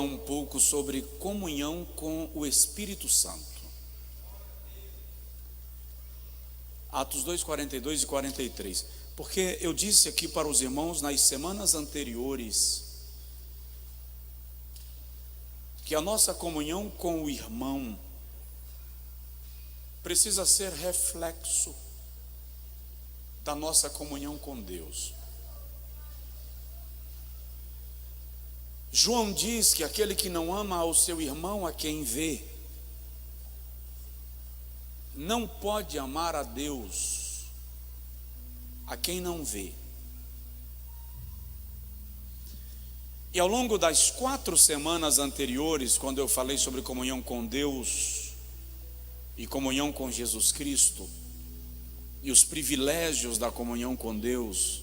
falar um pouco sobre comunhão com o Espírito Santo. Atos 2, 42 e 43. Porque eu disse aqui para os irmãos nas semanas anteriores que a nossa comunhão com o irmão precisa ser reflexo da nossa comunhão com Deus. João diz que aquele que não ama ao seu irmão a quem vê, não pode amar a Deus a quem não vê. E ao longo das 4 semanas anteriores, quando eu falei sobre comunhão com Deus e comunhão com Jesus Cristo, e os privilégios da comunhão com Deus,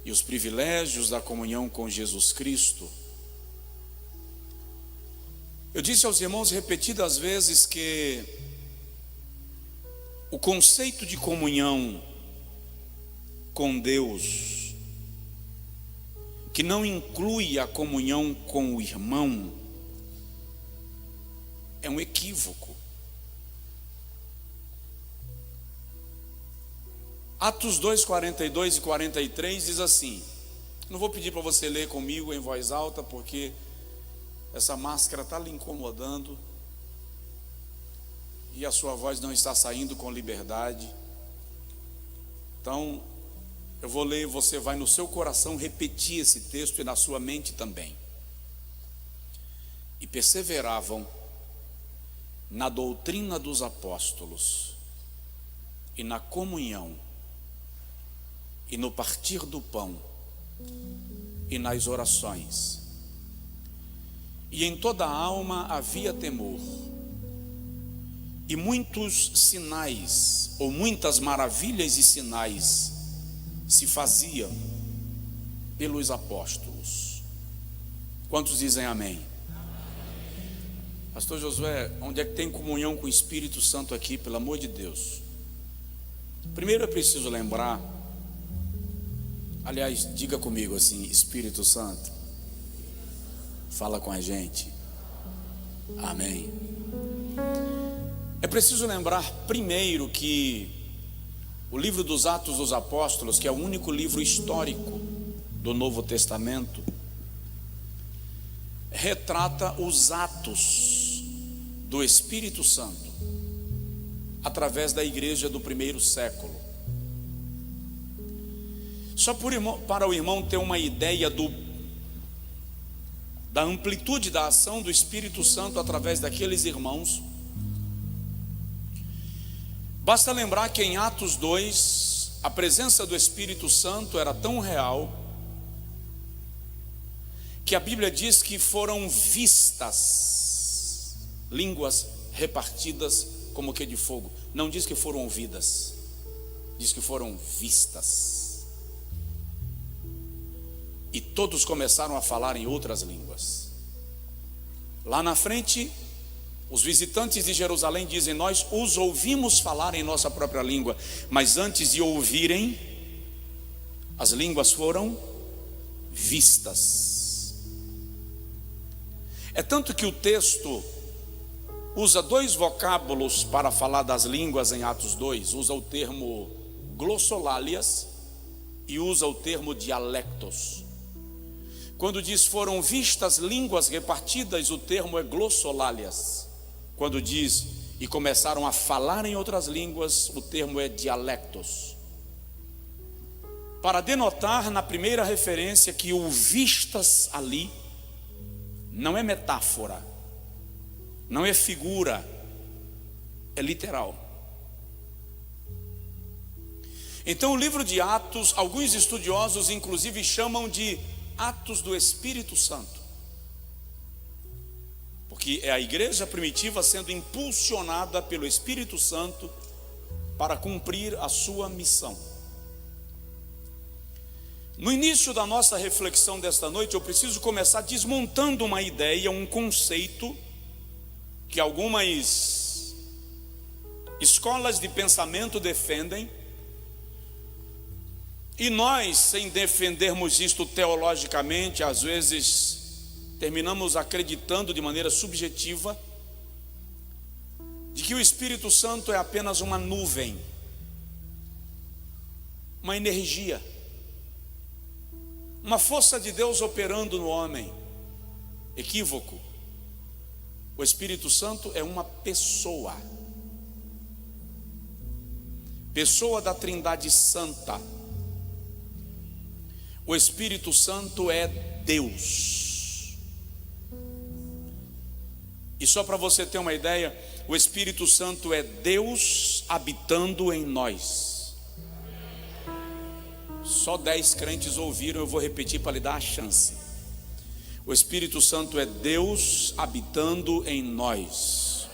e os privilégios da comunhão com Jesus Cristo, eu disse aos irmãos repetidas vezes que o conceito de comunhão com Deus, que não inclui a comunhão com o irmão, é um equívoco. Atos 2, 42 e 43 diz assim, não vou pedir para você ler comigo em voz alta, porque essa máscara está lhe incomodando, e a sua voz não está saindo com liberdade. Então, eu vou ler, você vai no seu coração repetir esse texto e na sua mente também. E perseveravam na doutrina dos apóstolos, e na comunhão, e no partir do pão, e nas orações. E em toda a alma havia temor. E muitos sinais, ou muitas maravilhas e sinais, se faziam pelos apóstolos. Quantos dizem amém? Pastor Josué, onde é que tem comunhão com o Espírito Santo aqui, pelo amor de Deus? Primeiro é preciso lembrar, aliás, diga comigo assim: Espírito Santo, fala com a gente. Amém. É preciso lembrar primeiro que o livro dos Atos dos Apóstolos, que é o único livro histórico do Novo Testamento, retrata os atos do Espírito Santo através da igreja do primeiro século. Só para o irmão ter uma ideia da amplitude da ação do Espírito Santo através daqueles irmãos, basta lembrar que em Atos 2, a presença do Espírito Santo era tão real, que a Bíblia diz que foram vistas línguas repartidas como que de fogo. Não diz que foram ouvidas, diz que foram vistas. E todos começaram a falar em outras línguas. Lá na frente, os visitantes de Jerusalém dizem: nós os ouvimos falar em nossa própria língua. Mas antes de ouvirem, as línguas foram vistas. É tanto que o texto usa 2 vocábulos para falar das línguas em Atos 2. Usa o termo glossolálias e usa o termo dialectos. Quando diz foram vistas línguas repartidas, o termo é glossolálias. Quando diz e começaram a falar em outras línguas, o termo é dialectos. Para denotar na primeira referência que o vistas ali não é metáfora, não é figura, é literal. Então o livro de Atos, alguns estudiosos inclusive chamam de Atos do Espírito Santo, porque é a igreja primitiva sendo impulsionada pelo Espírito Santo para cumprir a sua missão. No início da nossa reflexão desta noite, eu preciso começar desmontando uma ideia, um conceito que algumas escolas de pensamento defendem, e nós, sem defendermos isto teologicamente, às vezes terminamos acreditando de maneira subjetiva de que o Espírito Santo é apenas uma nuvem, uma energia, uma força de Deus operando no homem. Equívoco. O Espírito Santo é uma pessoa, pessoa da Trindade Santa. O Espírito Santo é Deus. E só para você ter uma ideia, o Espírito Santo é Deus habitando em nós. Só 10 crentes ouviram, eu vou repetir para lhe dar a chance. O Espírito Santo é Deus habitando em nós.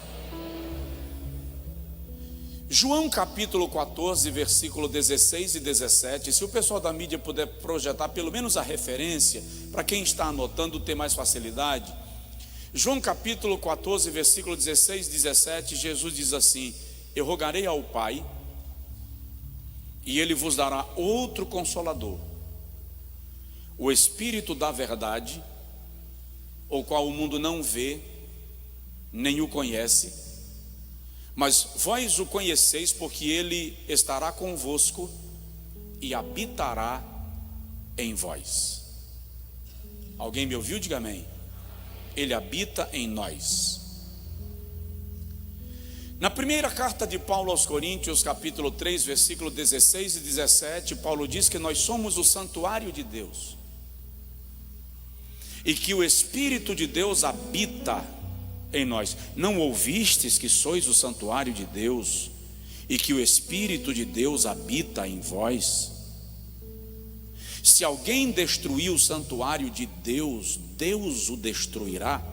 João capítulo 14, versículo 16 e 17. Se o pessoal da mídia puder projetar pelo menos a referência, para quem está anotando ter mais facilidade. João capítulo 14, versículo 16 e 17, Jesus diz assim: eu rogarei ao Pai, e Ele vos dará outro Consolador, o Espírito da verdade, o qual o mundo não vê, nem o conhece, mas vós o conheceis, porque Ele estará convosco e habitará em vós. Alguém me ouviu? Diga amém. Ele habita em nós. Na primeira carta de Paulo aos Coríntios, capítulo 3, versículo 16 e 17, Paulo diz que nós somos o santuário de Deus, e que o Espírito de Deus habita em nós. Não ouvistes que sois o santuário de Deus, e que o Espírito de Deus habita em vós? Se alguém destruir o santuário de Deus, Deus o destruirá.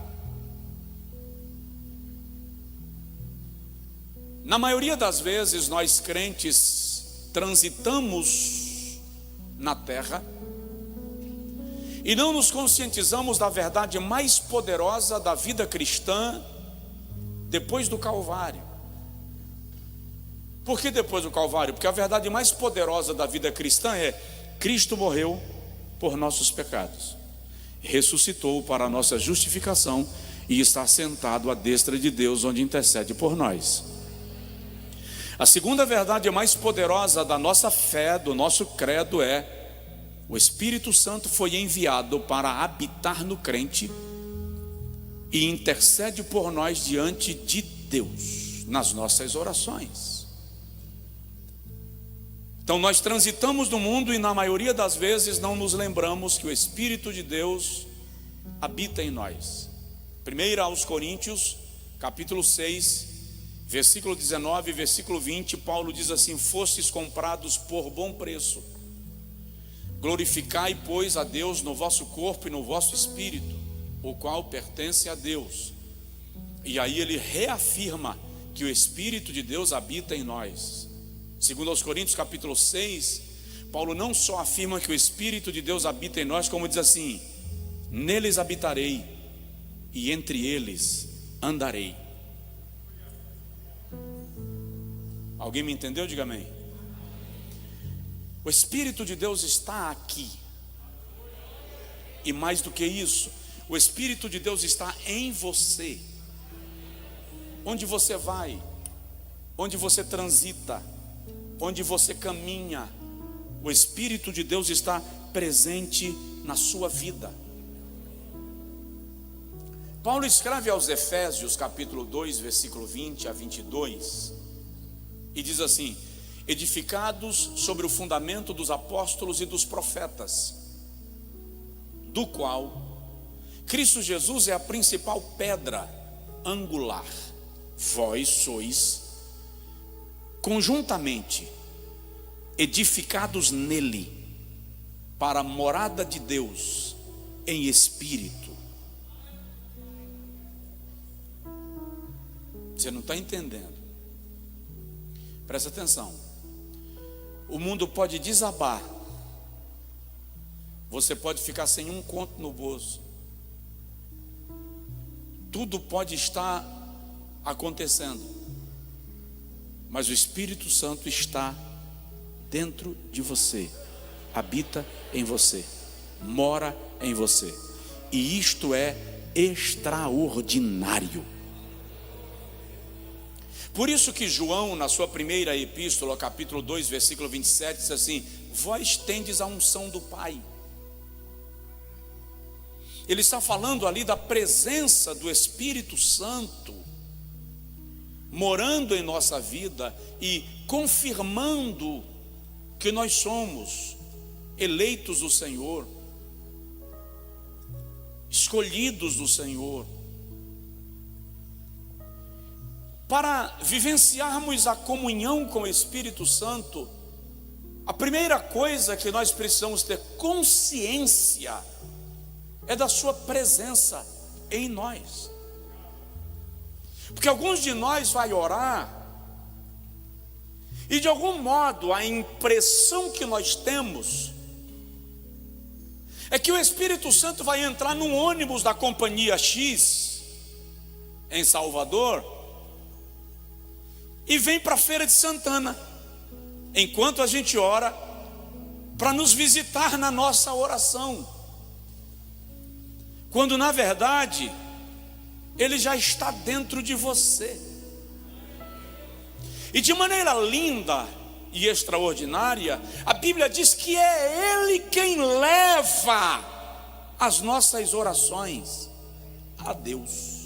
Na maioria das vezes, nós crentes transitamos na terra e não nos conscientizamos da verdade mais poderosa da vida cristã depois do Calvário. Por que depois do Calvário? Porque a verdade mais poderosa da vida cristã é: Cristo morreu por nossos pecados, ressuscitou para a nossa justificação e está sentado à destra de Deus, onde intercede por nós. A segunda verdade mais poderosa da nossa fé, do nosso credo, é: o Espírito Santo foi enviado para habitar no crente e intercede por nós diante de Deus nas nossas orações. Então nós transitamos no mundo e na maioria das vezes não nos lembramos que o Espírito de Deus habita em nós. 1 aos Coríntios, capítulo 6, versículo 19 e versículo 20, Paulo diz assim: fostes comprados por bom preço. Glorificai, pois, a Deus no vosso corpo e no vosso espírito, o qual pertence a Deus. E aí ele reafirma que o Espírito de Deus habita em nós. Segundo aos Coríntios capítulo 6, Paulo não só afirma que o Espírito de Deus habita em nós, como diz assim: neles habitarei e entre eles andarei. Alguém me entendeu? Diga amém. O Espírito de Deus está aqui. E mais do que isso, o Espírito de Deus está em você. Onde você vai, onde você transita, onde você caminha, o Espírito de Deus está presente na sua vida. Paulo escreve aos Efésios capítulo 2, versículo 20 a 22, e diz assim: edificados sobre o fundamento dos apóstolos e dos profetas, do qual Cristo Jesus é a principal pedra angular. Vós sois conjuntamente edificados nele para a morada de Deus em espírito. Você não está entendendo? Presta atenção. O mundo pode desabar, você pode ficar sem um conto no bolso, tudo pode estar acontecendo, mas o Espírito Santo está dentro de você, habita em você, mora em você, e isto é extraordinário. Por isso que João, na sua primeira epístola, capítulo 2, versículo 27, diz assim: vós tendes a unção do Pai. Ele está falando ali da presença do Espírito Santo morando em nossa vida e confirmando que nós somos eleitos do Senhor, escolhidos do Senhor. Para vivenciarmos a comunhão com o Espírito Santo, a primeira coisa que nós precisamos ter consciência é da sua presença em nós. Porque alguns de nós vai orar e de algum modo a impressão que nós temos é que o Espírito Santo vai entrar num ônibus da companhia X em Salvador e vem para a Feira de Santana, enquanto a gente ora, para nos visitar na nossa oração, quando na verdade Ele já está dentro de você. E de maneira linda e extraordinária, a Bíblia diz que é Ele quem leva as nossas orações a Deus.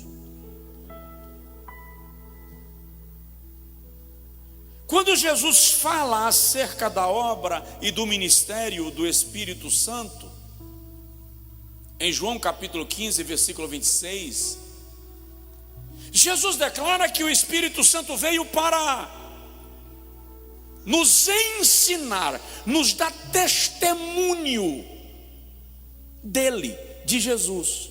Quando Jesus fala acerca da obra e do ministério do Espírito Santo, em João capítulo 15, versículo 26, Jesus declara que o Espírito Santo veio para nos ensinar, nos dar testemunho dele, de Jesus.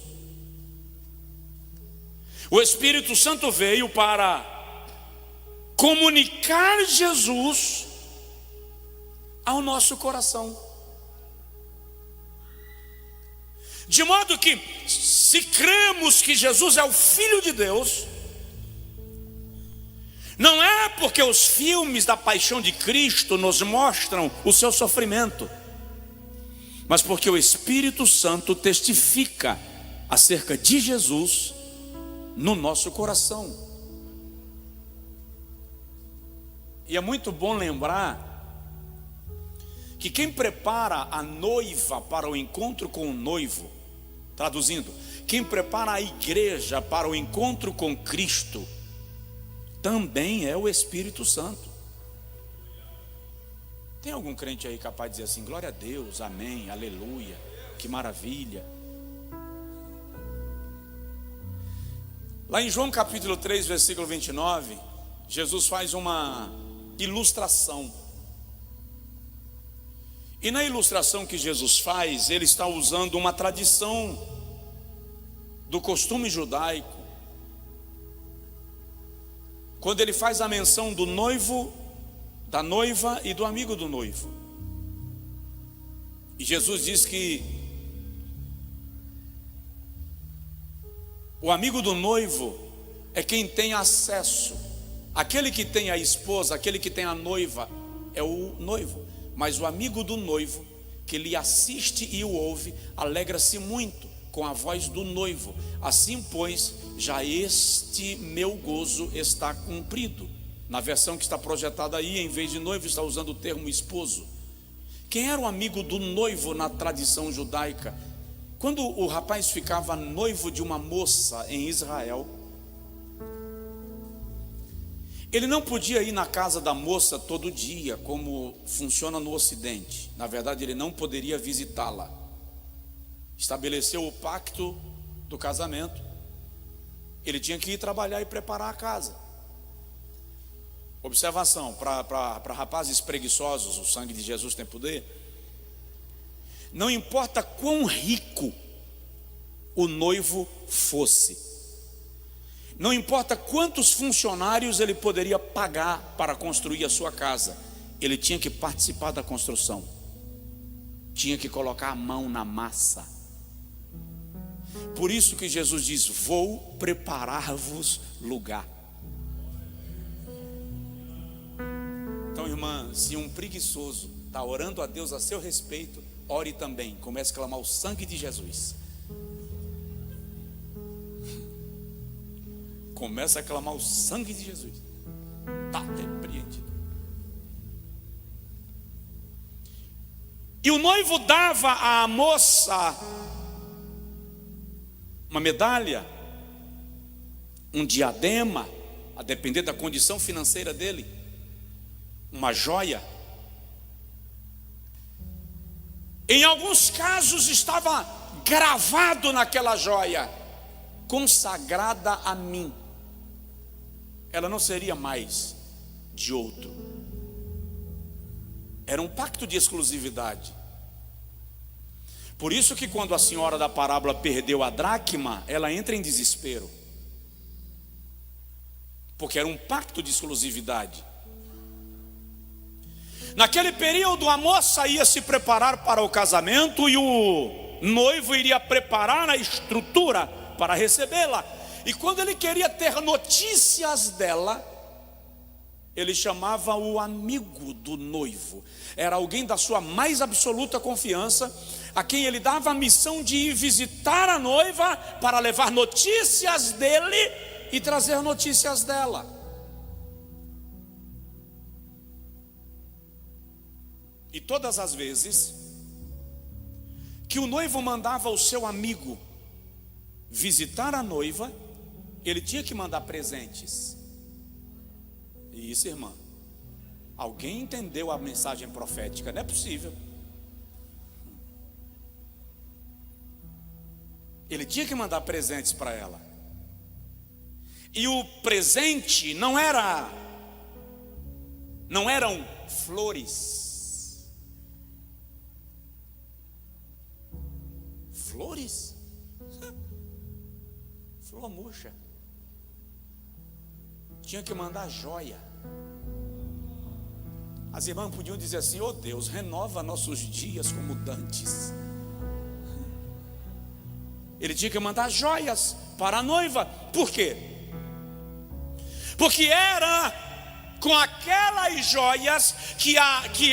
O Espírito Santo veio para comunicar Jesus ao nosso coração, de modo que, se cremos que Jesus é o Filho de Deus, não é porque os filmes da paixão de Cristo nos mostram o seu sofrimento, mas porque o Espírito Santo testifica acerca de Jesus no nosso coração. E é muito bom lembrar que quem prepara a noiva para o encontro com o noivo, traduzindo, quem prepara a igreja para o encontro com Cristo, também é o Espírito Santo. Tem algum crente aí capaz de dizer assim: glória a Deus, amém, aleluia, que maravilha? Lá em João capítulo 3, versículo 29, Jesus faz uma ilustração. E na ilustração que Jesus faz, ele está usando uma tradição do costume judaico, quando ele faz a menção do noivo, da noiva e do amigo do noivo. E Jesus diz que o amigo do noivo é quem tem acesso. Aquele que tem a esposa, aquele que tem a noiva, é o noivo. Mas o amigo do noivo, que lhe assiste e o ouve, alegra-se muito com a voz do noivo. Assim, pois, já este meu gozo está cumprido. Na versão que está projetada aí, em vez de noivo, está usando o termo esposo. Quem era o amigo do noivo na tradição judaica? Quando o rapaz ficava noivo de uma moça em Israel, ele não podia ir na casa da moça todo dia, como funciona no Ocidente. Na verdade, ele não poderia visitá-la. Estabeleceu o pacto do casamento. Ele tinha que ir trabalhar e preparar a casa. Observação, para rapazes preguiçosos, o sangue de Jesus tem poder. Não importa quão rico o noivo fosse, não importa quantos funcionários ele poderia pagar para construir a sua casa, ele tinha que participar da construção, tinha que colocar a mão na massa. Por isso que Jesus diz: vou preparar-vos lugar. Então, irmã, se um preguiçoso está orando a Deus a seu respeito, ore também, comece a clamar o sangue de Jesus. começa a clamar o sangue de Jesus. Está repreendido. E o noivo dava à moça uma medalha, um diadema, a depender da condição financeira dele, uma joia. Em alguns casos estava gravado naquela joia: consagrada a mim. Ela não seria mais de outro. Era um pacto de exclusividade. Por isso que quando a senhora da parábola perdeu a dracma, ela entra em desespero, porque era um pacto de exclusividade. Naquele período, a moça ia se preparar para o casamento e o noivo iria preparar a estrutura para recebê-la. E quando ele queria ter notícias dela, ele chamava o amigo do noivo. Era alguém da sua mais absoluta confiança, a quem ele dava a missão de ir visitar a noiva para levar notícias dele e trazer notícias dela. E todas as vezes que o noivo mandava o seu amigo visitar a noiva, ele tinha que mandar presentes. Isso, irmã. Alguém entendeu a mensagem profética? Não é possível. Ele tinha que mandar presentes para ela. E o presente não eram flores. Flores? Flor murcha. Tinha que mandar joia. As irmãs podiam dizer assim: oh Deus, renova nossos dias como dantes. Ele tinha que mandar joias para a noiva. Por quê? Porque era com aquelas joias que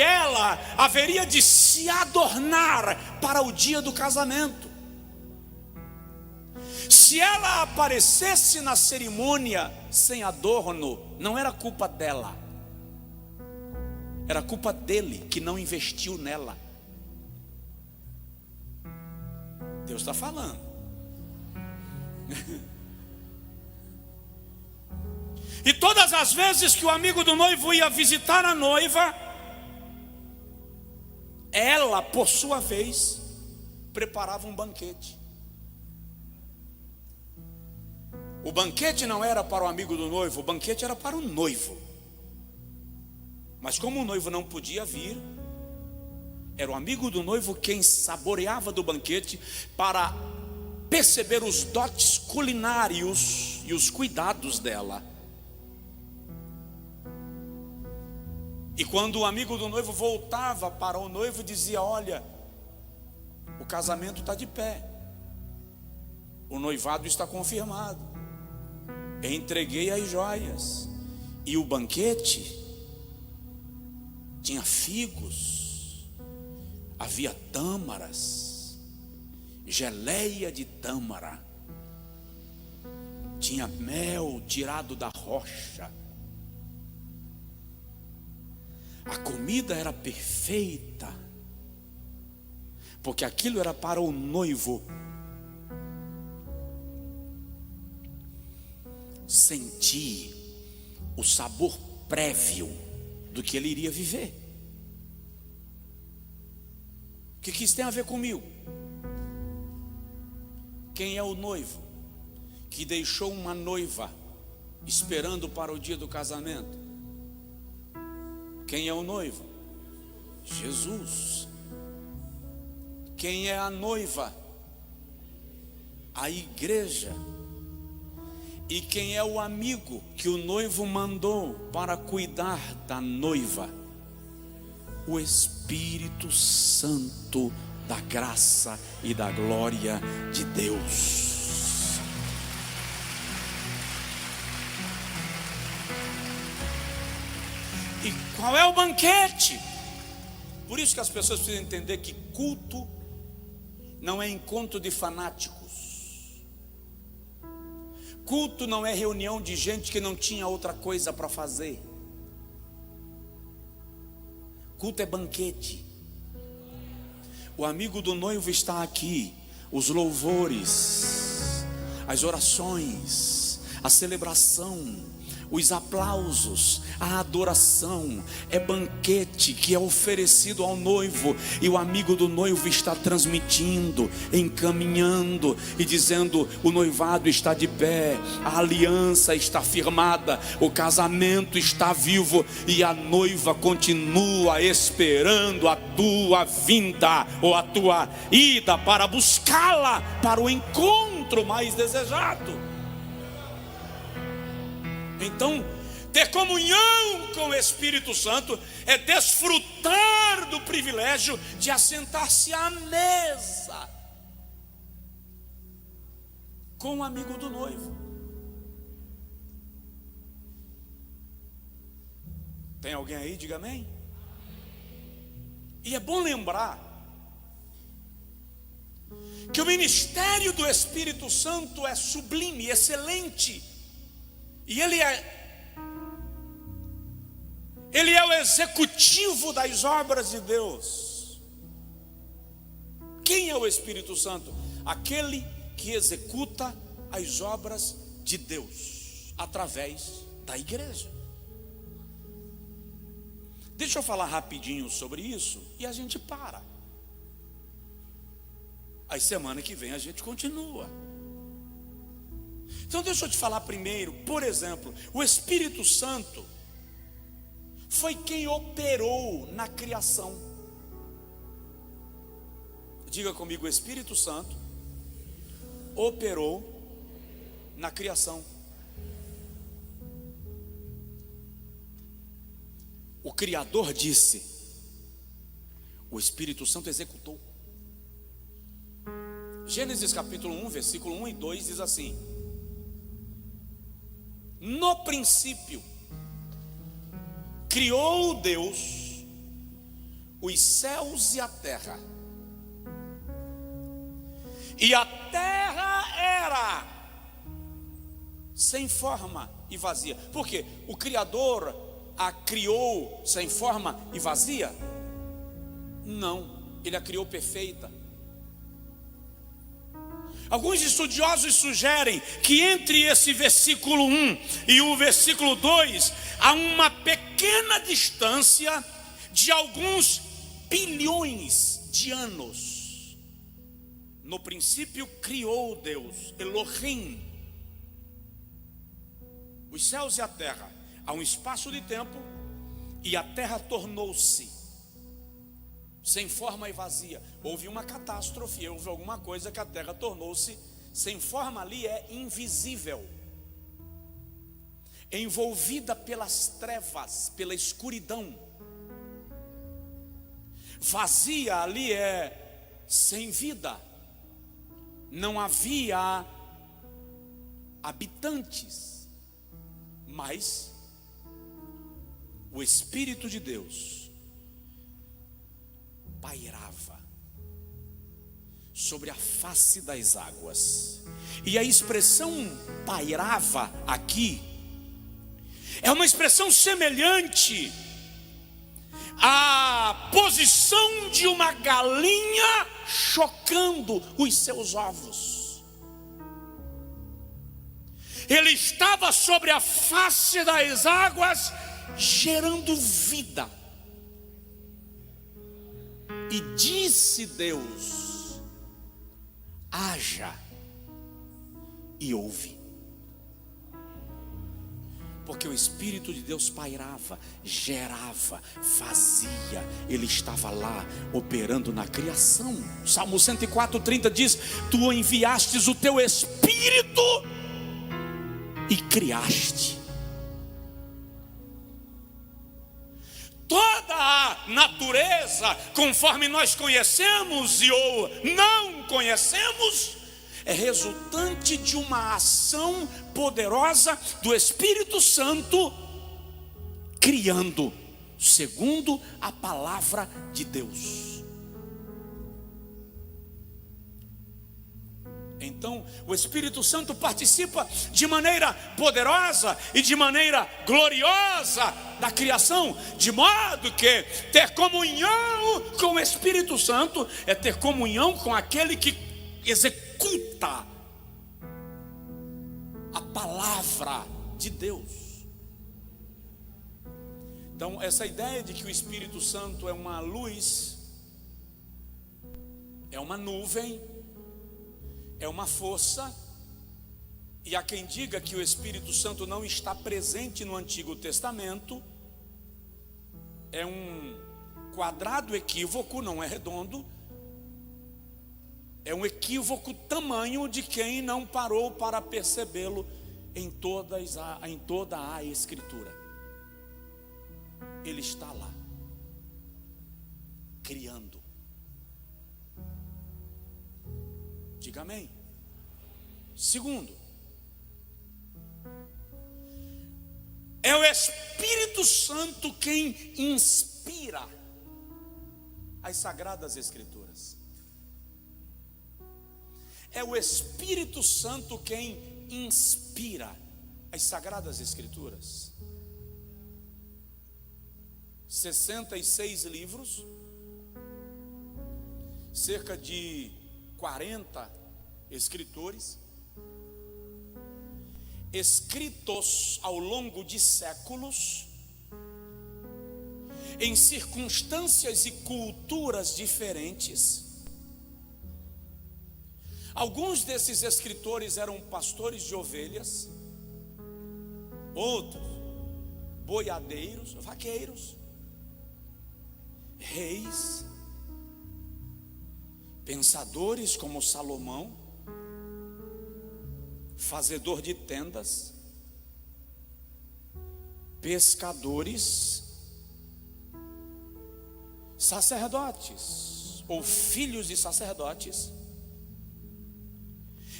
ela haveria de se adornar para o dia do casamento. Se ela aparecesse na cerimônia sem adorno, não era culpa dela, era culpa dele que não investiu nela. Deus está falando. E todas as vezes que o amigo do noivo ia visitar a noiva, ela, por sua vez, preparava um banquete. O banquete não era para o amigo do noivo, o banquete era para o noivo. Mas como o noivo não podia vir, era o amigo do noivo quem saboreava do banquete para perceber os dotes culinários e os cuidados dela. E quando o amigo do noivo voltava para o noivo, dizia: olha, o casamento está de pé, o noivado está confirmado, entreguei as joias. E o banquete tinha figos, havia tâmaras, geleia de tâmara, tinha mel tirado da rocha. A comida era perfeita, porque aquilo era para o noivo sentir o sabor prévio do que ele iria viver. O que isso tem a ver comigo? Quem é o noivo que deixou uma noiva esperando para o dia do casamento? Quem é o noivo? Jesus. Quem é a noiva? A igreja. E quem é o amigo que o noivo mandou para cuidar da noiva? O Espírito Santo da graça e da glória de Deus. E qual é o banquete? Por isso que as pessoas precisam entender que culto não é encontro de fanáticos. Culto não é reunião de gente que não tinha outra coisa para fazer. Culto é banquete. O amigo do noivo está aqui. Os louvores, as orações, a celebração, os aplausos, a adoração, é banquete que é oferecido ao noivo, e o amigo do noivo está transmitindo, encaminhando e dizendo: o noivado está de pé, a aliança está firmada, o casamento está vivo, e a noiva continua esperando a tua vinda ou a tua ida para buscá-la para o encontro mais desejado. Então, ter comunhão com o Espírito Santo é desfrutar do privilégio de assentar-se à mesa com o amigo do noivo. Tem alguém aí? Diga amém. E é bom lembrar que o ministério do Espírito Santo é sublime, excelente. E ele é o executivo das obras de Deus. Quem é o Espírito Santo? Aquele que executa as obras de Deus através da igreja. Deixa eu falar rapidinho sobre isso e a gente para. Aí semana que vem a gente continua. Então deixa eu te falar primeiro, por exemplo, o Espírito Santo foi quem operou na criação. Diga comigo: o Espírito Santo operou na criação. O Criador disse, o Espírito Santo executou. Gênesis capítulo 1, versículo 1 e 2 diz assim: no princípio criou Deus os céus e a terra. E a terra era sem forma e vazia. Por quê? O Criador a criou sem forma e vazia? Não, ele a criou perfeita. Alguns estudiosos sugerem que entre esse versículo 1 e o versículo 2 há uma pequena distância de alguns bilhões de anos. No princípio criou Deus, Elohim, os céus e a terra. Há um espaço de tempo e a terra tornou-se sem forma e vazia. Houve uma catástrofe, houve alguma coisa que a terra tornou-se sem forma. Ali é invisível, envolvida pelas trevas, pela escuridão. Vazia ali é sem vida, não havia habitantes, mas o Espírito de Deus pairava sobre a face das águas. E a expressão pairava aqui é uma expressão semelhante à posição de uma galinha chocando os seus ovos. Ele estava sobre a face das águas, gerando vida. E disse Deus: haja, e houve. Porque o Espírito de Deus pairava, gerava, fazia. Ele estava lá operando na criação. Salmo 104:30 diz: tu enviastes o teu Espírito e criaste. Toda a natureza, conforme nós conhecemos e ou não conhecemos, é resultante de uma ação poderosa do Espírito Santo, criando segundo a palavra de Deus. Então, o Espírito Santo participa de maneira poderosa e de maneira gloriosa da criação, de modo que ter comunhão com o Espírito Santo é ter comunhão com aquele que executa a palavra de Deus. Então, essa ideia de que o Espírito Santo é uma luz, é uma nuvem, é uma força, e há quem diga que o Espírito Santo não está presente no Antigo Testamento, é um quadrado equívoco, não é redondo, é um equívoco tamanho de quem não parou para percebê-lo em toda a Escritura. Ele está lá, criando. Diga amém. Segundo, é o Espírito Santo quem inspira as Sagradas Escrituras. É o Espírito Santo quem inspira as Sagradas Escrituras. 66 livros, cerca de 40 escritores, escritos ao longo de séculos, em circunstâncias e culturas diferentes. Alguns desses escritores eram pastores de ovelhas, outros boiadeiros, vaqueiros, reis, pensadores como Salomão, fazedor de tendas, pescadores, sacerdotes ou filhos de sacerdotes.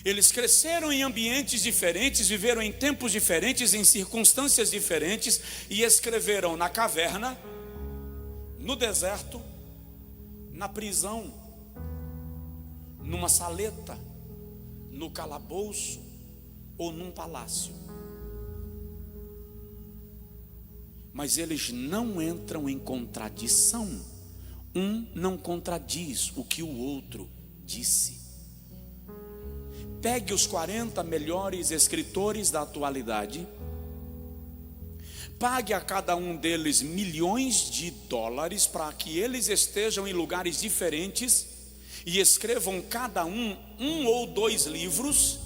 Eles cresceram em ambientes diferentes, viveram em tempos diferentes, em circunstâncias diferentes, e escreveram na caverna, no deserto, na prisão, numa saleta, no calabouço ou num palácio. Mas eles não entram em contradição. Um não contradiz o que o outro disse. Pegue os 40 melhores escritores da atualidade, pague a cada um deles milhões de dólares para que eles estejam em lugares diferentes e escrevam cada um ou 2 livros,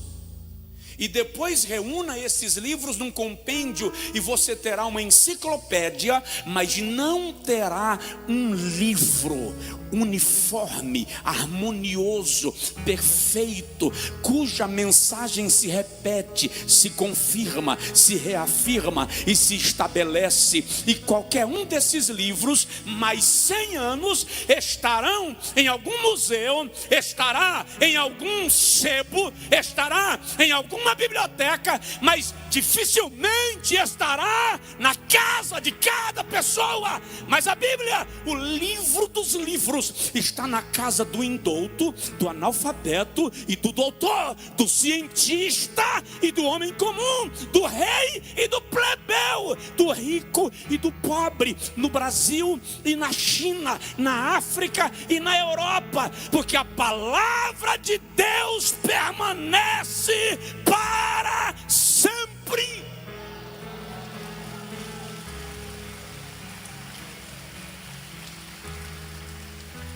e depois reúna esses livros num compêndio, e você terá uma enciclopédia, mas não terá um livro uniforme, harmonioso, perfeito, cuja mensagem se repete, se confirma, se reafirma e se estabelece. E qualquer um desses livros, mais 100 anos, estarão em algum museu, estará em algum sebo, estará em alguma biblioteca, mas dificilmente estará na casa de cada pessoa. Mas a Bíblia, o livro dos livros, está na casa do indouto, do analfabeto e do doutor, do cientista e do homem comum, do rei e do plebeu, do rico e do pobre, no Brasil e na China, na África e na Europa, porque a palavra de Deus permanece para sempre.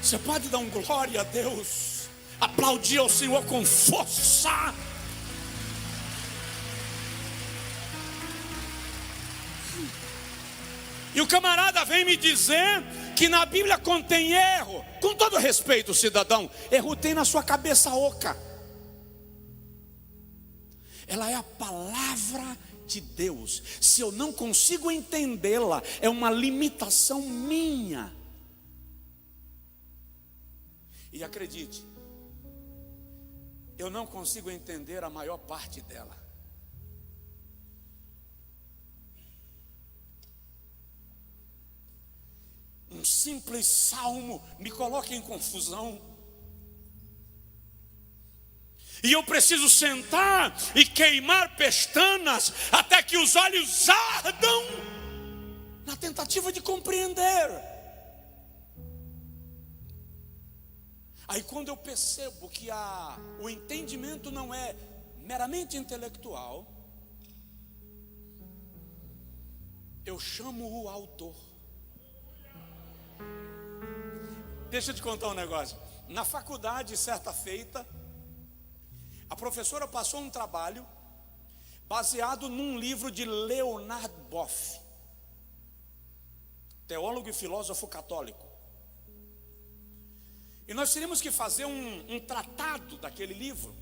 Você pode dar um glória a Deus, aplaudir ao Senhor com força. E o camarada vem me dizer que na Bíblia contém erro. Com todo respeito, cidadão, erro tem na sua cabeça oca. Ela é a palavra de Deus. Se eu não consigo entendê-la, é uma limitação minha. E acredite, eu não consigo entender a maior parte dela. Um simples salmo me coloca em confusão. E eu preciso sentar e queimar pestanas até que os olhos ardam na tentativa de compreender. Aí quando eu percebo que o entendimento não é meramente intelectual, eu chamo o autor. Deixa eu te contar um negócio. Na faculdade, certa feita, a professora passou um trabalho baseado num livro de Leonard Boff, teólogo e filósofo católico. E nós teríamos que fazer um tratado daquele livro.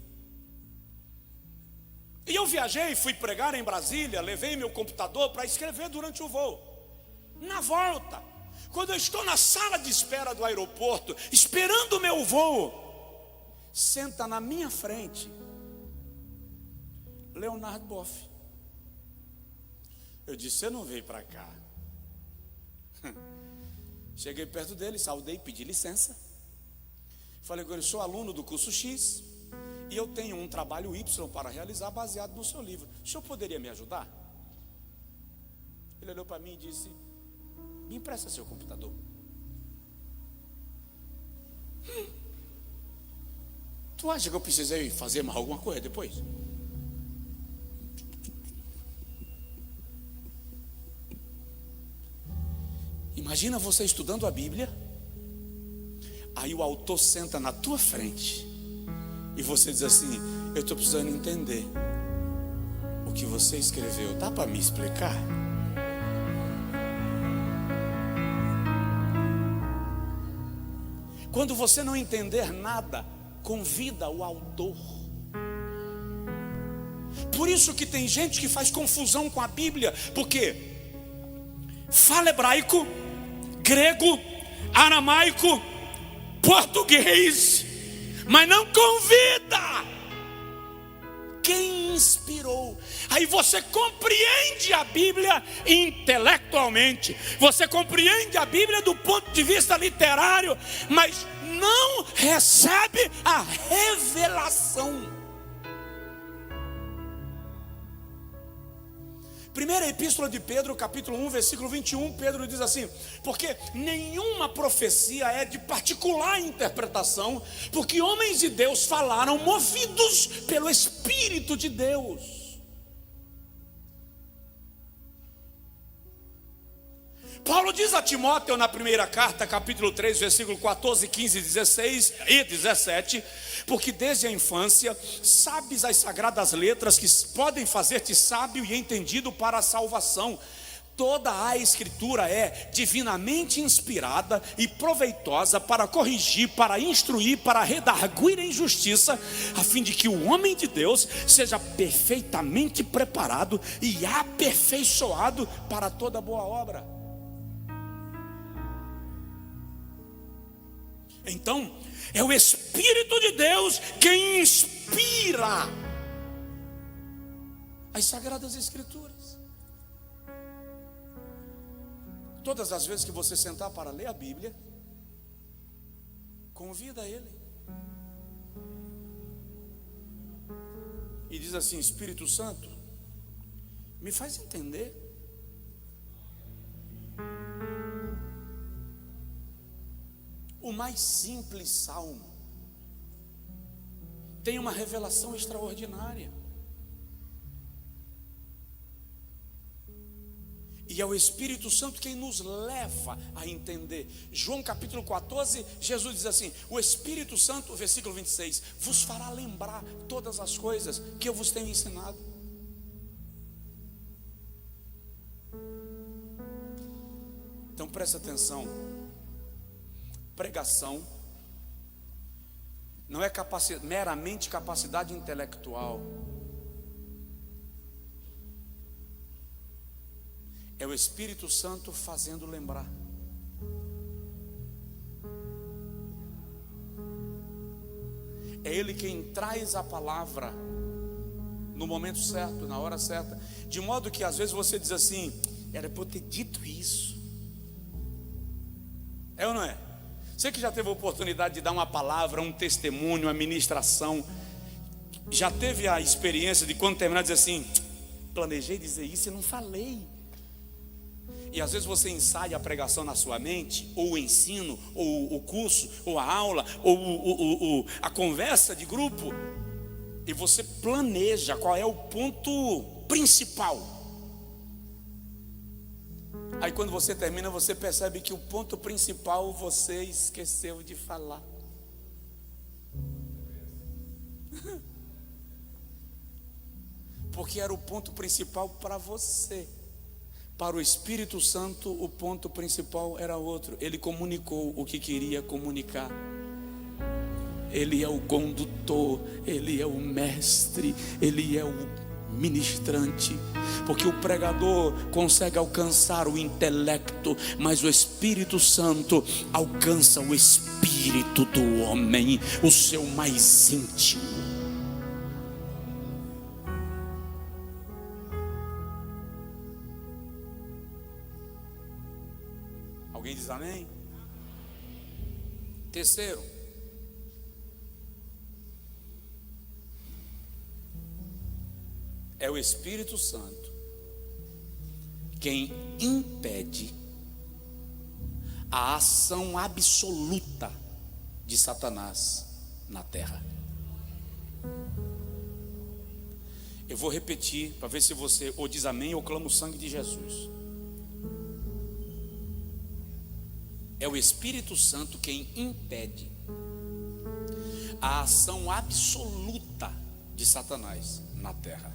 E eu viajei, fui pregar em Brasília, levei meu computador para escrever durante o voo. Na volta, quando eu estou na sala de espera do aeroporto, esperando o meu voo, senta na minha frente Leonard Boff. Eu disse: você não veio para cá? Cheguei perto dele, saudei, pedi licença. Falei com ele: sou aluno do curso X e eu tenho um trabalho Y para realizar baseado no seu livro. O senhor poderia me ajudar? Ele olhou para mim e disse: me empresta seu computador. Tu acha que eu precisei fazer mais alguma coisa depois? Imagina você estudando a Bíblia, aí o autor senta na tua frente e você diz assim: eu estou precisando entender o que você escreveu, dá para me explicar? Quando você não entender nada, convida o autor. Por isso que tem gente que faz confusão com a Bíblia, porque fala hebraico, grego, aramaico, português, mas não convida quem inspirou. Aí você compreende a Bíblia intelectualmente, você compreende a Bíblia do ponto de vista literário, mas não recebe a revelação. Primeira epístola de Pedro, capítulo 1, versículo 21, Pedro diz assim: porque nenhuma profecia é de particular interpretação, porque homens de Deus falaram movidos pelo Espírito de Deus. Paulo diz a Timóteo na primeira carta, capítulo 3, versículo 14, 15, 16 e 17: porque desde a infância sabes as sagradas letras que podem fazer-te sábio e entendido para a salvação. Toda a Escritura é divinamente inspirada e proveitosa para corrigir, para instruir, para redarguir em justiça, a fim de que o homem de Deus seja perfeitamente preparado e aperfeiçoado para toda boa obra. Então, é o Espírito de Deus quem inspira as Sagradas Escrituras. Todas as vezes que você sentar para ler a Bíblia, convida Ele e diz assim: Espírito Santo, me faz entender. O mais simples salmo tem uma revelação extraordinária. E é o Espírito Santo quem nos leva a entender. João capítulo 14, Jesus diz assim: o Espírito Santo, versículo 26, vos fará lembrar todas as coisas que eu vos tenho ensinado. Então presta atenção. Pregação não é meramente capacidade intelectual, é o Espírito Santo fazendo lembrar. É Ele quem traz a palavra no momento certo, na hora certa, de modo que às vezes você diz assim: era para eu ter dito isso. É ou não é? Você que já teve a oportunidade de dar uma palavra, um testemunho, uma ministração, Já teve a experiência de quando terminar dizer assim: planejei dizer isso e não falei. E às vezes você ensaia a pregação na sua mente, ou o ensino, ou o curso, ou a aula, ou a conversa de grupo, e você planeja qual é o ponto principal. Aí quando você termina, você percebe que o ponto principal você esqueceu de falar. Porque era o ponto principal para você. Para o Espírito Santo, o ponto principal era outro. Ele comunicou o que queria comunicar. Ele é o condutor, ele é o mestre, ele é o ministrante. Porque o pregador consegue alcançar o intelecto, mas o Espírito Santo alcança o espírito do homem, o seu mais íntimo. Alguém diz amém? Terceiro, é o Espírito Santo quem impede a ação absoluta de Satanás na terra. Eu vou repetir para ver se você ou diz amém ou clama o sangue de Jesus. É o Espírito Santo quem impede a ação absoluta de Satanás na terra.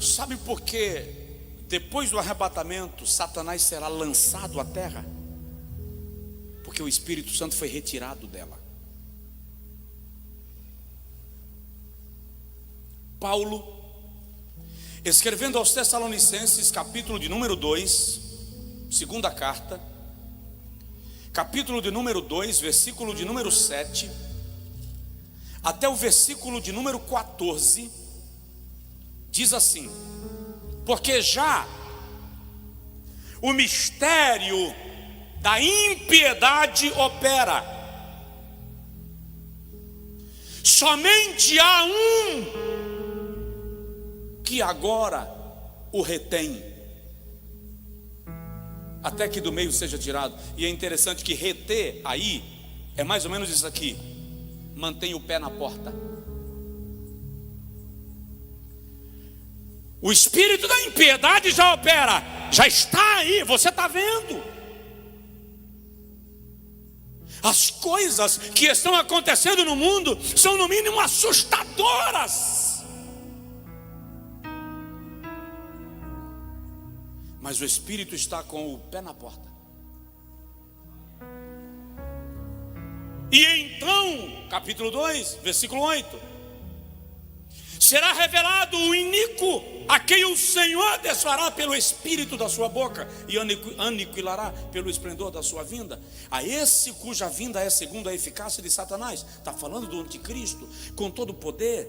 Sabe por que depois do arrebatamento Satanás será lançado à terra? Porque o Espírito Santo foi retirado dela. Paulo, escrevendo aos Tessalonicenses, capítulo de número 2, segunda carta, capítulo de número 2, versículo de número 7, até o versículo de número 14, diz assim: porque já o mistério da impiedade opera, somente há um que agora o retém, até que do meio seja tirado. E é interessante que reter aí é mais ou menos isso aqui: mantém o pé na porta. O espírito da impiedade já opera, já está aí, você está vendo. As coisas que estão acontecendo no mundo são no mínimo assustadoras. Mas o Espírito está com o pé na porta. E então, capítulo 2, versículo 8: será revelado o iníquo, a quem o Senhor desfará pelo espírito da sua boca e aniquilará pelo esplendor da sua vinda. A esse cuja vinda é segundo a eficácia de Satanás. Está falando do anticristo, com todo o poder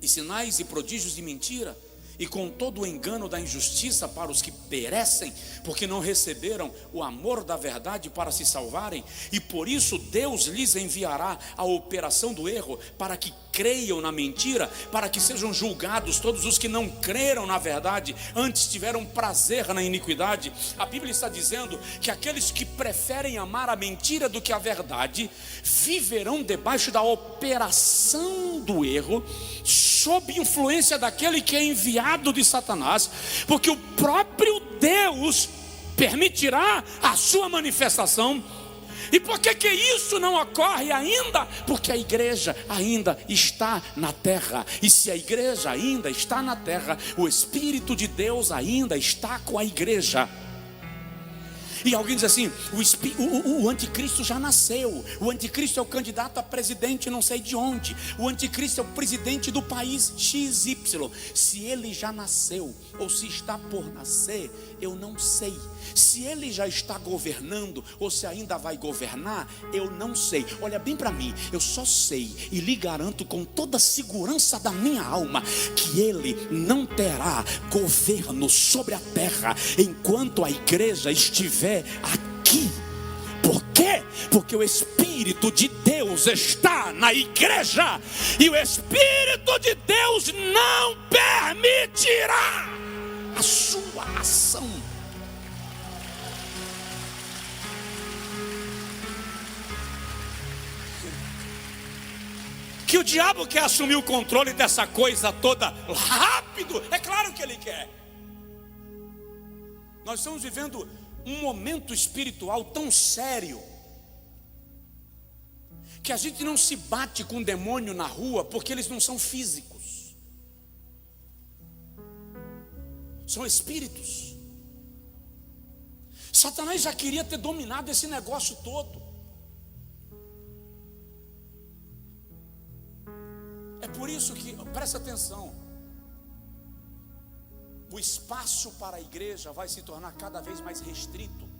e sinais e prodígios de mentira, e com todo o engano da injustiça para os que perecem, porque não receberam o amor da verdade para se salvarem. E por isso Deus lhes enviará a operação do erro, para que creiam na mentira, para que sejam julgados todos os que não creram na verdade, antes tiveram prazer na iniquidade. A Bíblia está dizendo que aqueles que preferem amar a mentira do que a verdade, viverão debaixo da operação do erro, sob influência daquele que é enviado de Satanás, porque o próprio Deus permitirá a sua manifestação. E por que isso não ocorre ainda? Porque a igreja ainda está na terra. E se a igreja ainda está na terra, o Espírito de Deus ainda está com a igreja. E alguém diz assim: o anticristo já nasceu. O anticristo é o candidato a presidente não sei de onde. O anticristo é o presidente do país XY. Se ele já nasceu ou se está por nascer, eu não sei. Se ele já está governando ou se ainda vai governar, eu não sei. Olha bem para mim, eu só sei e lhe garanto com toda a segurança da minha alma que ele não terá governo sobre a terra enquanto a igreja estiver aqui. Por quê? Porque o Espírito Espírito de Deus está na igreja, e o Espírito de Deus não permitirá a sua ação. Que o diabo quer assumir o controle dessa coisa toda rápido, é claro que ele quer. Nós estamos vivendo um momento espiritual tão sério, que a gente não se bate com o demônio na rua, porque eles não são físicos, são espíritos. Satanás já queria ter dominado esse negócio todo. É por isso que, presta atenção, o espaço para a igreja vai se tornar cada vez mais restrito.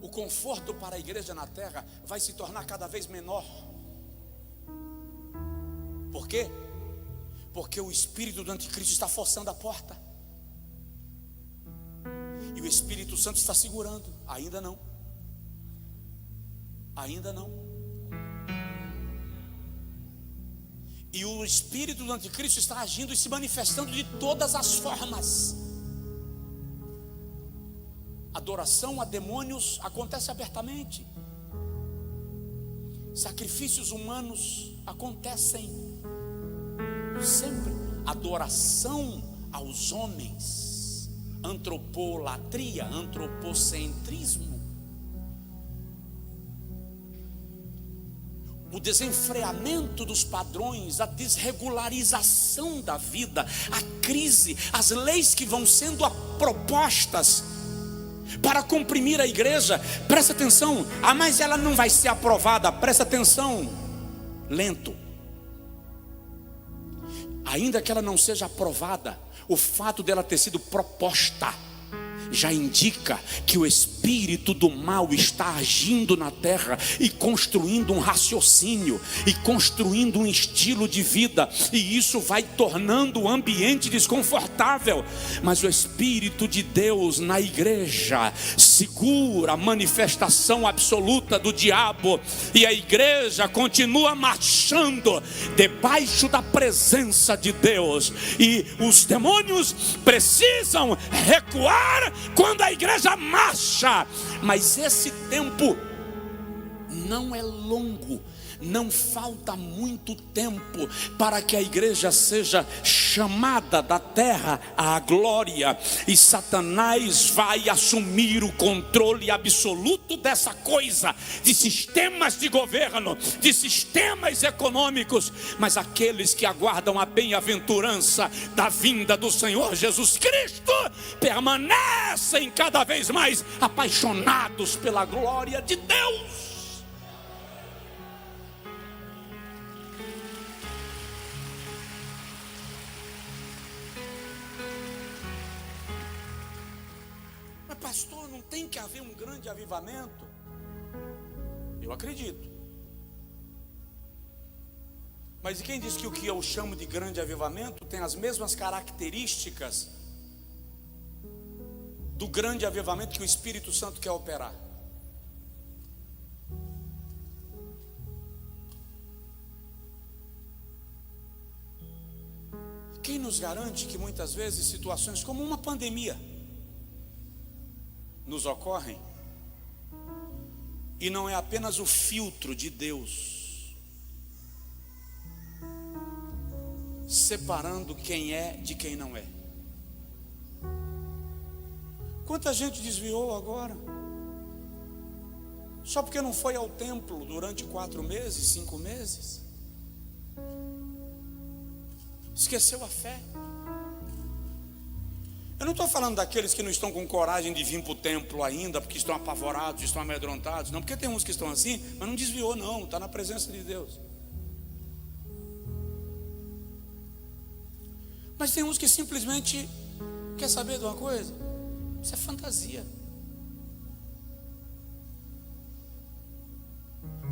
O conforto para a igreja na terra vai se tornar cada vez menor. Por quê? Porque o espírito do anticristo está forçando a porta, e o Espírito Santo está segurando. Ainda não. Ainda não. E o espírito do anticristo está agindo e se manifestando de todas as formas. Adoração a demônios acontece abertamente. Sacrifícios humanos acontecem sempre. Adoração aos homens, antropolatria, antropocentrismo, o desenfreamento dos padrões, a desregularização da vida, a crise, as leis que vão sendo propostas para comprimir a igreja. Presta atenção, mas ela não vai ser aprovada. Presta atenção, lento. Ainda que ela não seja aprovada, o fato dela ter sido proposta já indica que o espírito do mal está agindo na terra e construindo um raciocínio, e construindo um estilo de vida, e isso vai tornando o ambiente desconfortável. Mas o Espírito de Deus na igreja segura a manifestação absoluta do diabo, e a igreja continua marchando debaixo da presença de Deus. E os demônios precisam recuar quando a igreja marcha, mas esse tempo não é longo. Não falta muito tempo para que a igreja seja chamada da terra à glória, e Satanás vai assumir o controle absoluto dessa coisa, de sistemas de governo, de sistemas econômicos. Mas aqueles que aguardam a bem-aventurança da vinda do Senhor Jesus Cristo permanecem cada vez mais apaixonados pela glória de Deus. Pastor, não tem que haver um grande avivamento? Eu acredito. Mas e quem diz que o que eu chamo de grande avivamento tem as mesmas características do grande avivamento que o Espírito Santo quer operar? Quem nos garante que muitas vezes situações como uma pandemia nos ocorrem, e não é apenas o filtro de Deus separando quem é de quem não é? Quanta gente desviou agora, só porque não foi ao templo durante 4 meses, 5 meses, esqueceu a fé. Eu não estou falando daqueles que não estão com coragem de vir para o templo ainda, porque estão apavorados, estão amedrontados. Não, porque tem uns que estão assim, mas não desviou não, está na presença de Deus. Mas tem uns que simplesmente, quer saber de uma coisa? Isso é fantasia.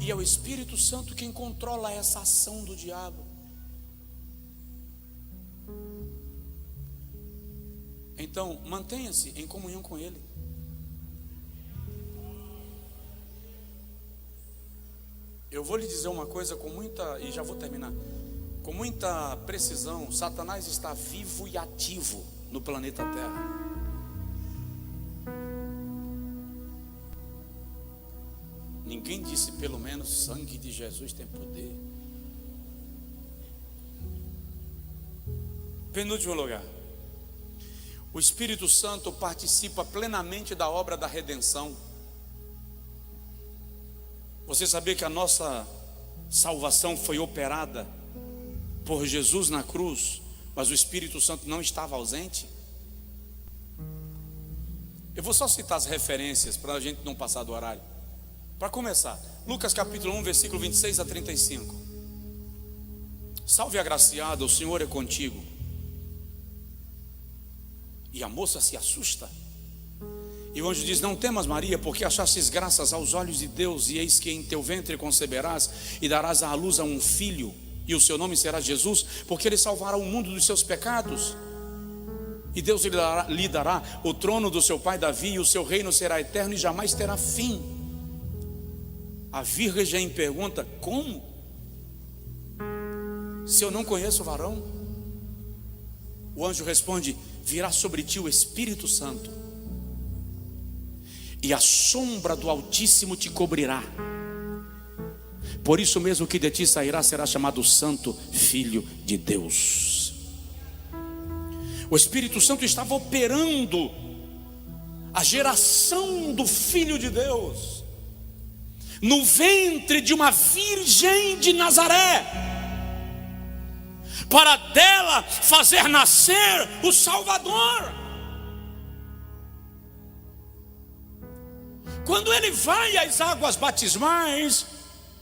E é o Espírito Santo quem controla essa ação do diabo. Então, mantenha-se em comunhão com Ele. Eu vou lhe dizer uma coisa com muita, e já vou terminar, com muita precisão: Satanás está vivo e ativo no planeta Terra. Ninguém disse pelo menos sangue de Jesus tem poder. Penúltimo lugar, o Espírito Santo participa plenamente da obra da redenção. Você sabia que a nossa salvação foi operada por Jesus na cruz, mas o Espírito Santo não estava ausente? Eu vou só citar as referências para a gente não passar do horário. Para começar, Lucas capítulo 1, versículo 26 a 35. Salve agraciada, o Senhor é contigo. E a moça se assusta. E o anjo diz: não temas, Maria, porque achastes graças aos olhos de Deus, e eis que em teu ventre conceberás e darás à luz a um filho, e o seu nome será Jesus, porque ele salvará o mundo dos seus pecados. E Deus lhe dará o trono do seu pai Davi, e o seu reino será eterno e jamais terá fim. A virgem pergunta: como? Se eu não conheço o varão? O anjo responde: virá sobre ti o Espírito Santo, e a sombra do Altíssimo te cobrirá. Por isso mesmo que de ti sairá será chamado Santo Filho de Deus. O Espírito Santo estava operando a geração do Filho de Deus no ventre de uma virgem de Nazaré, para dela fazer nascer o Salvador. Quando ele vai às águas batismais,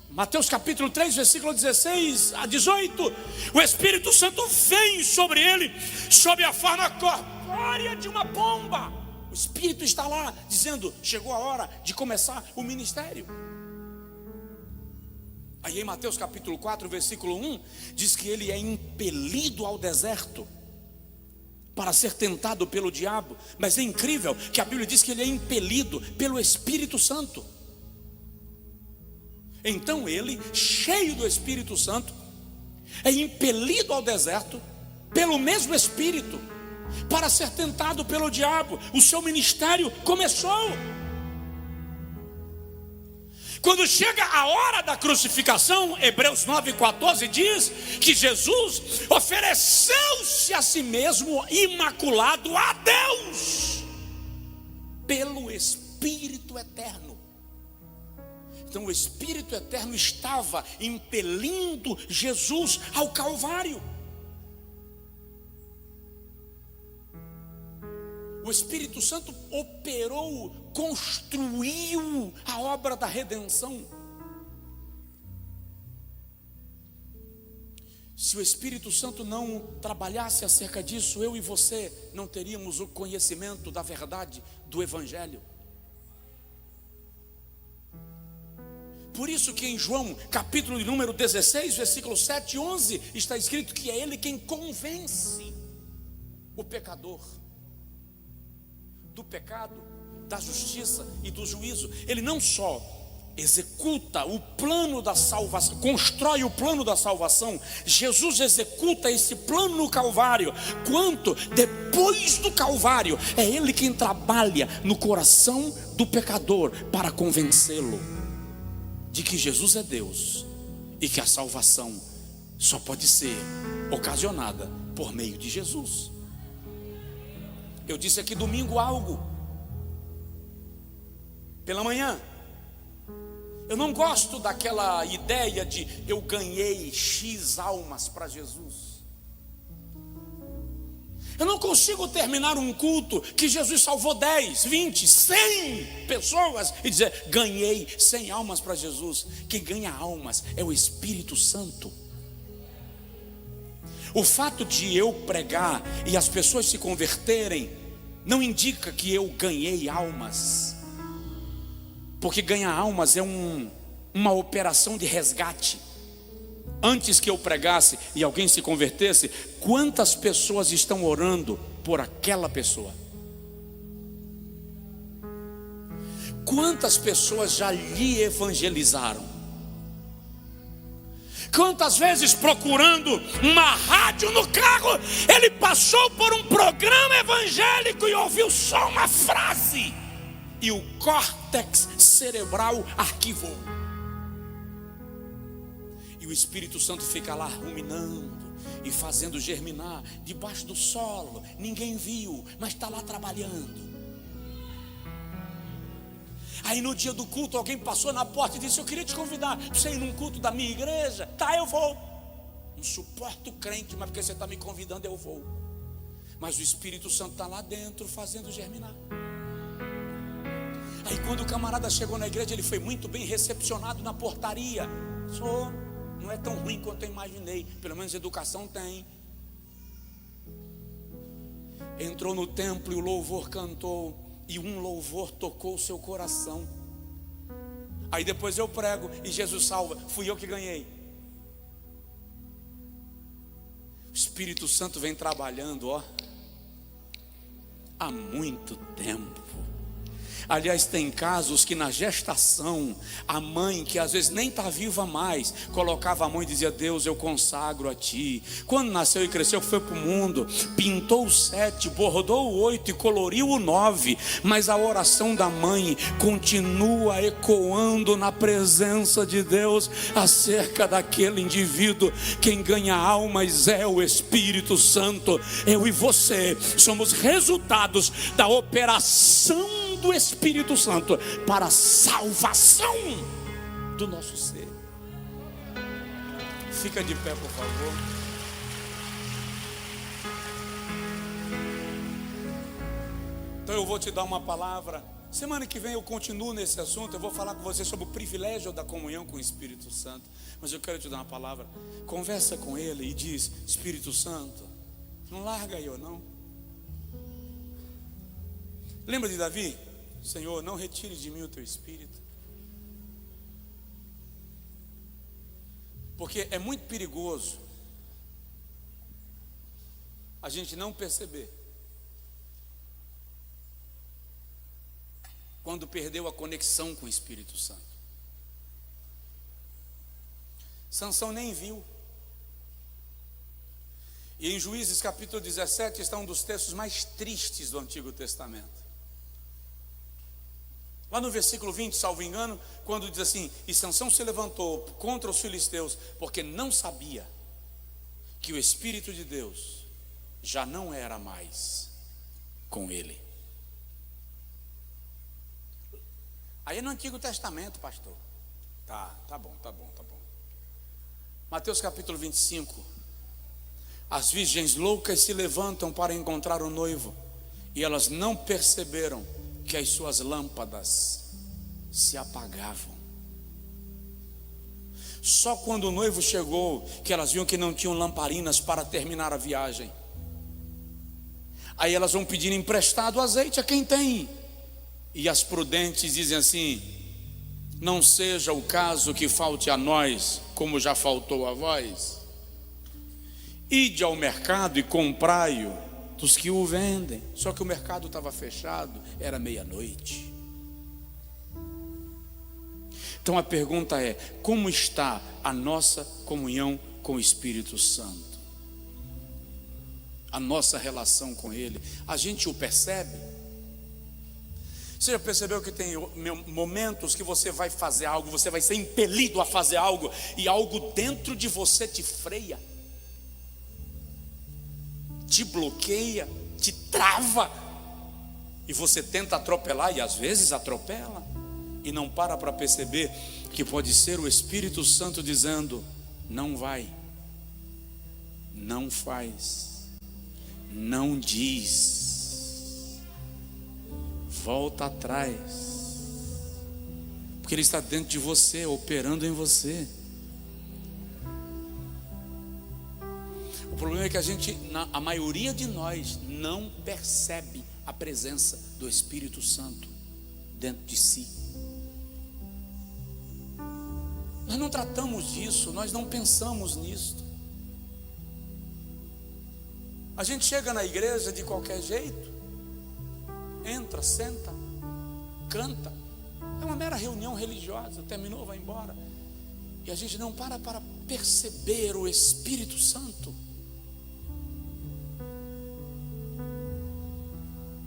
Mateus capítulo 3, versículo 16 a 18, o Espírito Santo vem sobre ele, sob a forma corpórea de uma pomba. O Espírito está lá, dizendo: chegou a hora de começar o ministério. Aí em Mateus capítulo 4, versículo 1, diz que ele é impelido ao deserto para ser tentado pelo diabo. Mas é incrível que a Bíblia diz que ele é impelido pelo Espírito Santo. Então ele, cheio do Espírito Santo, é impelido ao deserto pelo mesmo Espírito para ser tentado pelo diabo. O seu ministério começou. Quando chega a hora da crucificação, Hebreus 9,14 diz que Jesus ofereceu-se a si mesmo imaculado a Deus pelo Espírito Eterno. Então o Espírito Eterno estava impelindo Jesus ao Calvário. O Espírito Santo operou, construiu a obra da redenção. Se o Espírito Santo não trabalhasse acerca disso, eu e você não teríamos o conhecimento da verdade do Evangelho. Por isso que em João, capítulo de número 16, versículos 7 e 11, está escrito que é Ele quem convence o pecador do pecado, da justiça e do juízo. Ele não só executa o plano da salvação, constrói o plano da salvação, Jesus executa esse plano no Calvário, quanto depois do Calvário, é Ele quem trabalha no coração do pecador para convencê-lo de que Jesus é Deus e que a salvação só pode ser ocasionada por meio de Jesus. Eu disse aqui domingo algo pela manhã. Eu não gosto daquela ideia de eu ganhei X almas para Jesus. Eu não consigo terminar um culto que Jesus salvou 10, 20, 100 pessoas e dizer: ganhei 100 almas para Jesus. Quem ganha almas é o Espírito Santo. O fato de eu pregar e as pessoas se converterem não indica que eu ganhei almas, porque ganhar almas é uma operação de resgate. Antes que eu pregasse e alguém se convertesse, quantas pessoas estão orando por aquela pessoa? Quantas pessoas já lhe evangelizaram? Quantas vezes procurando uma rádio no carro, ele passou por um programa evangélico e ouviu só uma frase, e o córtex cerebral arquivou. E o Espírito Santo fica lá ruminando e fazendo germinar debaixo do solo. Ninguém viu, mas está lá trabalhando. Aí no dia do culto alguém passou na porta e disse: eu queria te convidar para você ir num culto da minha igreja. Tá, eu vou. Não suporto crente, mas porque você está me convidando eu vou. Mas o Espírito Santo está lá dentro fazendo germinar. Aí quando o camarada chegou na igreja, ele foi muito bem recepcionado na portaria. Não é tão ruim quanto eu imaginei, pelo menos educação tem. Entrou no templo e o louvor cantou, e um louvor tocou o seu coração. Aí depois eu prego e Jesus salva, fui eu que ganhei. O Espírito Santo vem trabalhando, há muito tempo. Aliás, tem casos que na gestação, a mãe, que às vezes nem está viva mais, colocava a mão e dizia: Deus, eu consagro a ti. Quando nasceu e cresceu, foi para o mundo, pintou o 7, bordou o 8 e coloriu o 9. Mas a oração da mãe continua ecoando na presença de Deus acerca daquele indivíduo. Quem ganha almas é o Espírito Santo. Eu e você somos resultados da operação do Espírito Santo para a salvação do nosso ser. Fica de pé, por favor. Então eu vou te dar uma palavra. Semana que vem eu continuo nesse assunto. Eu vou falar com você sobre o privilégio da comunhão com o Espírito Santo. Mas eu quero te dar uma palavra. Conversa com ele e diz: Espírito Santo, não larga eu não. Lembra de Davi? Senhor, não retire de mim o teu Espírito. Porque é muito perigoso a gente não perceber quando perdeu a conexão com o Espírito Santo. Sansão nem viu. E em Juízes capítulo 17 está um dos textos mais tristes do Antigo Testamento. Lá no versículo 20, salvo engano, quando diz assim: e Sansão se levantou contra os filisteus, porque não sabia que o Espírito de Deus já não era mais com ele. Aí é no Antigo Testamento, pastor. Tá bom. Mateus capítulo 25. As virgens loucas se levantam para encontrar o noivo, e elas não perceberam que as suas lâmpadas se apagavam. Só quando o noivo chegou, que elas viam que não tinham lamparinas para terminar a viagem. Aí elas vão pedir emprestado azeite a quem tem. E as prudentes dizem assim: não seja o caso que falte a nós, como já faltou a vós. Ide ao mercado e comprai-o dos que o vendem. Só que o mercado estava fechado, era meia-noite. Então a pergunta é: como está a nossa comunhão com o Espírito Santo? A nossa relação com Ele, a gente o percebe? Você já percebeu que tem momentos que você vai fazer algo, você vai ser impelido a fazer algo, e algo dentro de você te freia, te bloqueia, te trava, e você tenta atropelar, e às vezes atropela, e não para perceber que pode ser o Espírito Santo dizendo: não vai, não faz, não diz, volta atrás, porque Ele está dentro de você, operando em você. O problema é que a maioria de nós não percebe a presença do Espírito Santo dentro de si. Nós não tratamos disso, nós não pensamos nisso. A gente chega na igreja de qualquer jeito, entra, senta, canta. É uma mera reunião religiosa, terminou, vai embora. E a gente não para perceber o Espírito Santo.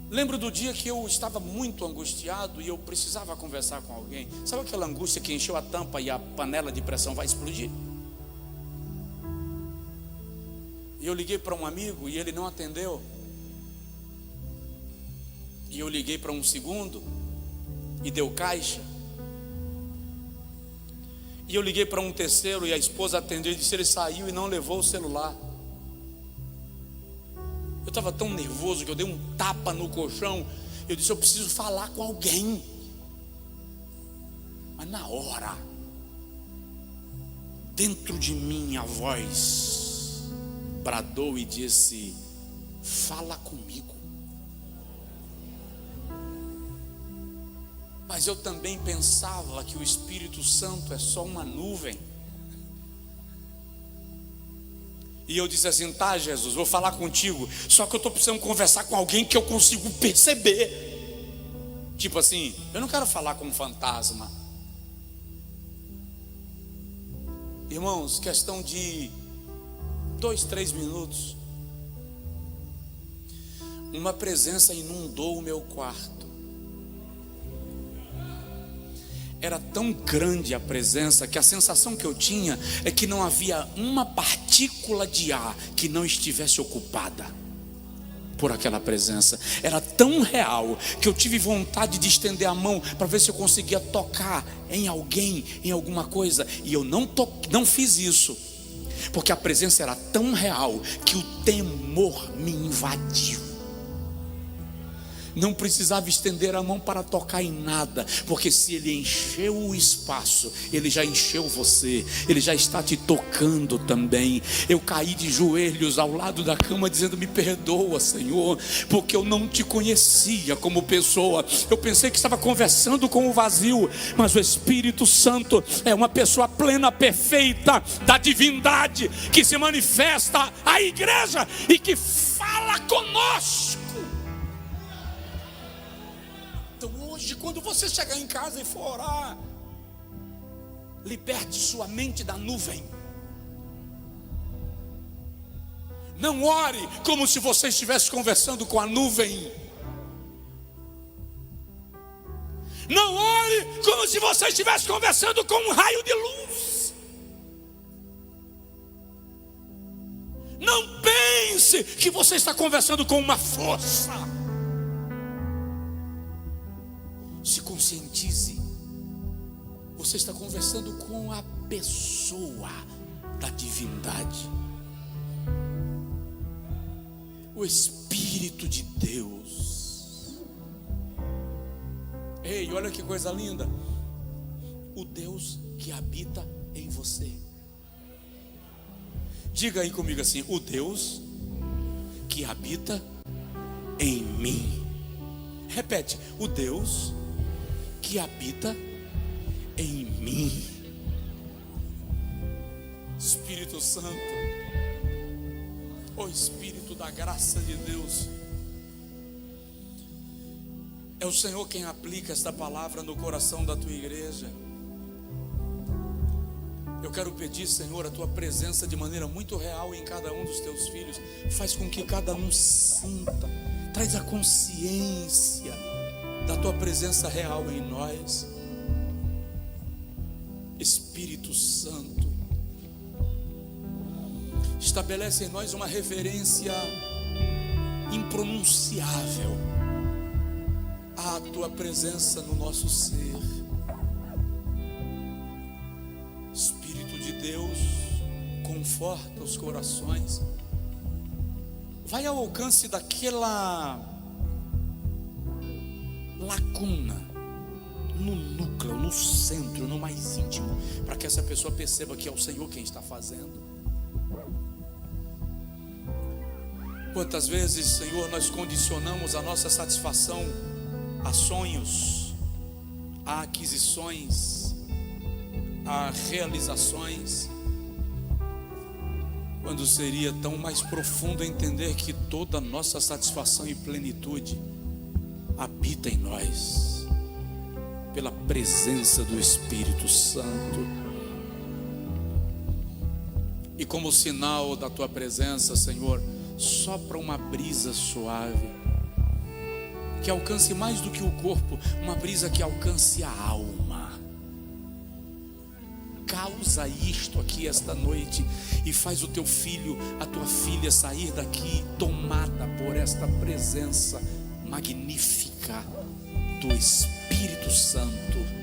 Lembro do dia que eu estava muito angustiado e eu precisava conversar com alguém. Sabe aquela angústia que encheu a tampa e a panela de pressão vai explodir? E eu liguei para um amigo e ele não atendeu. E eu liguei para um segundo e deu caixa. E eu liguei para um terceiro e a esposa atendeu e disse: ele saiu e não levou o celular. Eu estava tão nervoso que eu dei um tapa no colchão. Eu disse: eu preciso falar com alguém. Mas na hora, dentro de mim a voz bradou e disse: fala comigo. Mas eu também pensava que o Espírito Santo é só uma nuvem. E eu disse assim: tá, Jesus, vou falar contigo, só que eu estou precisando conversar com alguém que eu consigo perceber. Tipo assim, eu não quero falar com um fantasma. Irmãos, questão de 2, 3 minutos, uma presença inundou o meu quarto. Era tão grande a presença que a sensação que eu tinha é que não havia uma partícula de ar que não estivesse ocupada por aquela presença. Era tão real que eu tive vontade de estender a mão para ver se eu conseguia tocar em alguém, em alguma coisa, e eu não fiz isso, porque a presença era tão real que o temor me invadiu. Não precisava estender a mão para tocar em nada, porque se ele encheu o espaço, ele já encheu você, ele já está te tocando também. Eu caí de joelhos ao lado da cama dizendo: me perdoa, Senhor, porque eu não te conhecia como pessoa. Eu pensei que estava conversando com o vazio, mas o Espírito Santo é uma pessoa plena, perfeita da divindade, que se manifesta à igreja e que fala conosco. Então hoje, quando você chegar em casa e for orar, liberte sua mente da nuvem. Não ore como se você estivesse conversando com a nuvem. Não ore como se você estivesse conversando com um raio de luz. Não pense que você está conversando com uma força. Se conscientize. Você está conversando com a pessoa da divindade, o Espírito de Deus. Ei, olha que coisa linda. O Deus que habita em você. Diga aí comigo assim: o Deus que habita em mim. Repete: o Deus que habita em mim. Espírito Santo, o Espírito da graça de Deus, é o Senhor quem aplica esta palavra no coração da tua igreja. Eu quero pedir, Senhor, a tua presença de maneira muito real em cada um dos teus filhos. Faz com que cada um sinta, traz a consciência da tua presença real em nós. Espírito Santo, estabelece em nós uma reverência impronunciável à tua presença no nosso ser. Espírito de Deus, conforta os corações. Vai ao alcance daquela lacuna no núcleo, no centro, no mais íntimo, para que essa pessoa perceba que é o Senhor quem está fazendo. Quantas vezes, Senhor, nós condicionamos a nossa satisfação a sonhos, a aquisições, a realizações, quando seria tão mais profundo entender que toda a nossa satisfação e plenitude habita em nós, pela presença do Espírito Santo. E como sinal da tua presença, Senhor, sopra uma brisa suave, que alcance mais do que o corpo, uma brisa que alcance a alma. Causa isto aqui esta noite e faz o teu filho, a tua filha sair daqui tomada por esta presença magnífica do Espírito Santo.